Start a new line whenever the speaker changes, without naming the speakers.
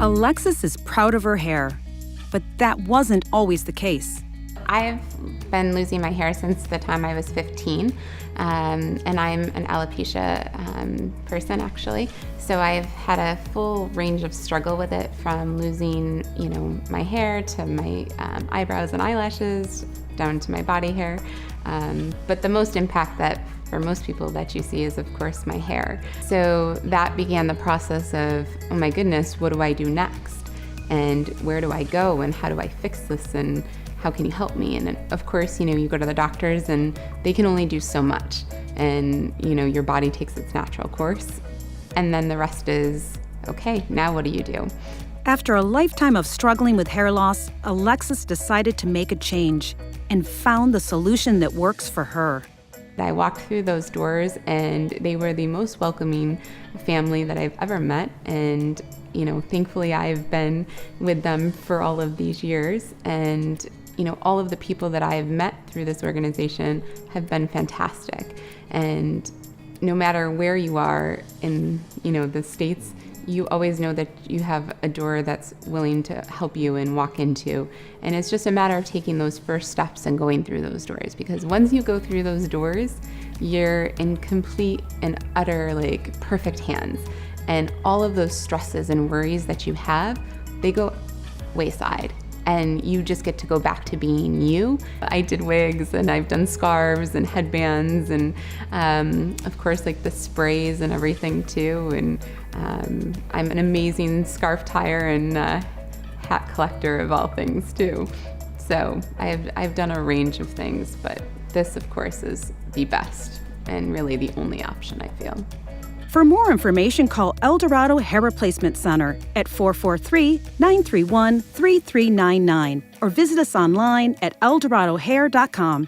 Alexis is proud of her hair, but that wasn't always the case.
I've been losing my hair since the time I was 15, and I'm an alopecia person, actually. So I've had a full range of struggle with it, from losing, my hair to my eyebrows and eyelashes, down to my body hair. But the most impact that for most people that you see is, of course, my hair. So that began the process of, oh my goodness, what do I do next? And where do I go? And how do I fix this? And how can you help me? And of course, you go to the doctors and they can only do so much. And, your body takes its natural course. And then the rest is, okay, now what do you do?
After a lifetime of struggling with hair loss, Alexis decided to make a change and found the solution that works for her.
I walked through those doors and they were the most welcoming family that I've ever met. And, thankfully I've been with them for all of these years. And, all of the people that I have met through this organization have been fantastic. And no matter where you are in, the States, you always know that you have a door that's willing to help you and walk into. And it's just a matter of taking those first steps and going through those doors. Because once you go through those doors, you're in complete and utter, perfect hands. And all of those stresses and worries that you have, they go wayside. And you just get to go back to being you. I did wigs, and I've done scarves and headbands, and of course, the sprays and everything too. And I'm an amazing scarf tire and hat collector of all things too. So I've done a range of things, but this, of course, is the best and really the only option, I feel.
For more information, call Eldorado Hair Replacement Center at 443-931-3399 or visit us online at eldoradohair.com.